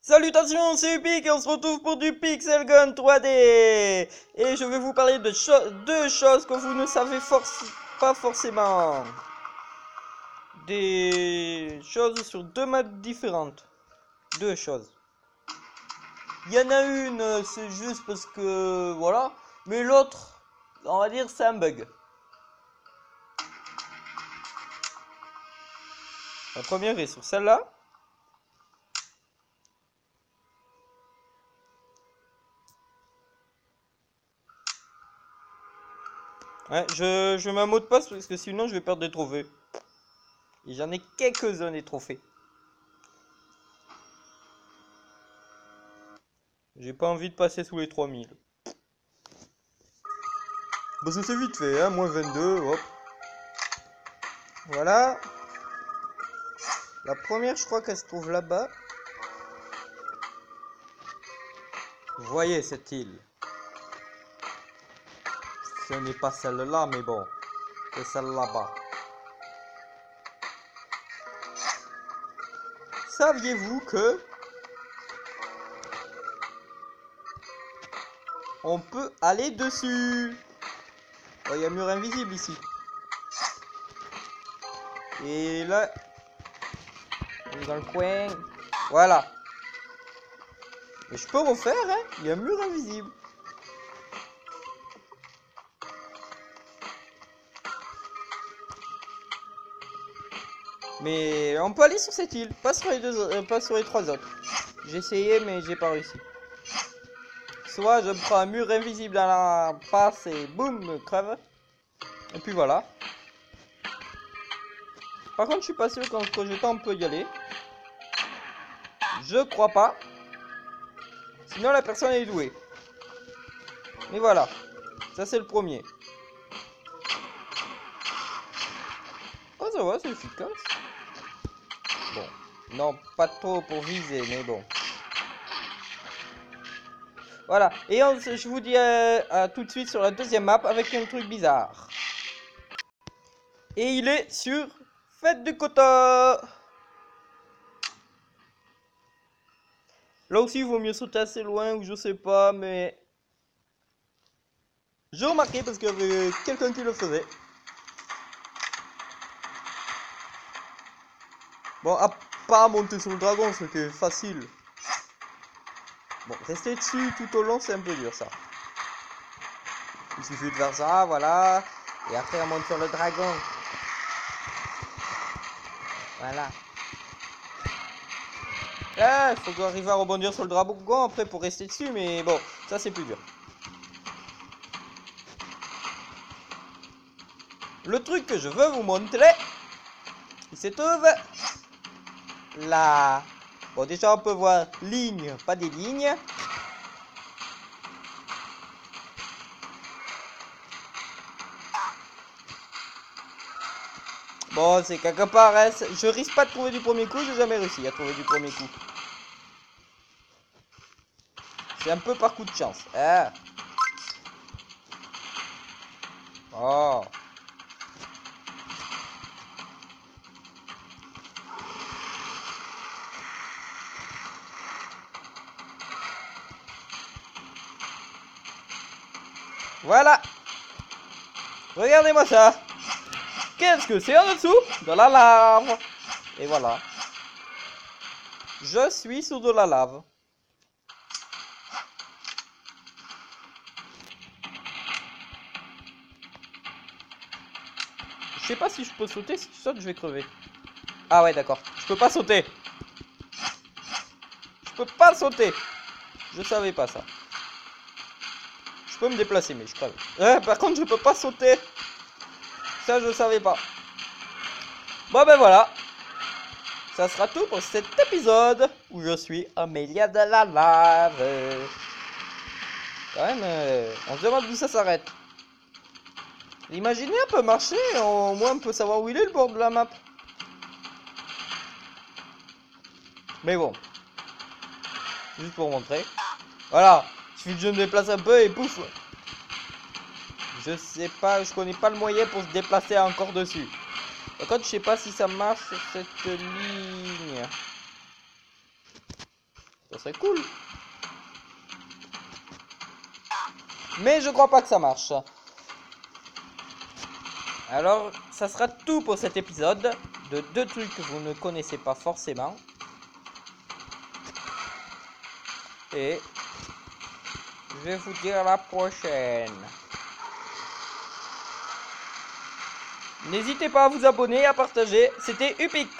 Salutations, c'est Upic et on se retrouve pour du Pixel Gun 3D. Et je vais vous parler de deux choses que vous ne savez pas forcément. Des choses sur deux maps différentes. Deux choses. Il y en a une, c'est juste parce que voilà. Mais l'autre, on va dire, c'est un bug. La première est sur celle-là. Ouais, je mets un mot de passe parce que sinon je vais perdre des trophées. Et j'en ai quelques-uns des trophées. J'ai pas envie de passer sous les 3000. Bah ça c'est vite fait, hein, moins 22, hop. Voilà. La première, je crois qu'elle se trouve là-bas. Vous voyez cette île. Ce n'est pas celle-là, mais bon. C'est celle là-bas. Saviez-vous que on peut aller dessus? Oh, il y a un mur invisible ici. Et là, dans le coin. Voilà. Mais je peux refaire, hein. Il y a un mur invisible. Mais on peut aller sur cette île, pas sur les trois autres. J'ai essayé, mais j'ai pas réussi. Soit je me prends un mur invisible dans la face et boum, me crève. Et puis voilà. Par contre, je suis pas sûr qu'en se projetant on peut y aller. Je crois pas. Sinon la personne est douée. Mais voilà. Ça c'est le premier. Oh ça va, c'est efficace. Bon. Non, pas trop pour viser, mais bon. Voilà. Et je vous dis à tout de suite sur la deuxième map avec un truc bizarre. Et il est sur Fête du Quota. Là aussi, il vaut mieux sauter assez loin ou je sais pas, mais j'ai remarqué parce qu'il y avait quelqu'un qui le faisait. Bon, à part monter sur le dragon, c'était facile. Bon, rester dessus tout au long, c'est un peu dur ça. Il suffit de faire ça, voilà. Et après, on monte sur le dragon. Voilà. Ah, il faut arriver à rebondir sur le dragon après pour rester dessus, mais bon, ça c'est plus dur. Le truc que je veux vous montrer, il se trouve là. Bon, déjà on peut voir ligne, pas des lignes. Bon, c'est quelque part, hein, je risque pas de trouver du premier coup, j'ai jamais réussi à trouver du premier coup. C'est un peu par coup de chance. Ah. Oh. Voilà. Regardez-moi ça. Qu'est-ce que c'est en dessous? De la lave. Et voilà. Je suis sous de la lave. Je sais pas si je peux sauter. Si tu sautes, je vais crever. Ah ouais, d'accord. Je peux pas sauter. Je peux pas sauter. Je savais pas ça. Je peux me déplacer, mais je crève. Par contre, je peux pas sauter. Ça, je savais pas. Bon, ben voilà. Ça sera tout pour cet épisode où je suis au milieu de la lave. Quand même, on se demande où ça s'arrête. Imaginez un peu marcher, au moins on peut savoir où il est le bord de la map. Mais bon. Juste pour montrer. Voilà. Il suffit que je me déplace un peu et pouf. Je sais pas, je connais pas le moyen pour se déplacer encore dessus. Par contre, je sais pas si ça marche sur cette ligne. Ça serait cool. Mais je crois pas que ça marche. Alors, ça sera tout pour cet épisode de 2 trucs que vous ne connaissez pas forcément. Et je vais vous dire à la prochaine. N'hésitez pas à vous abonner et à partager. C'était Upic.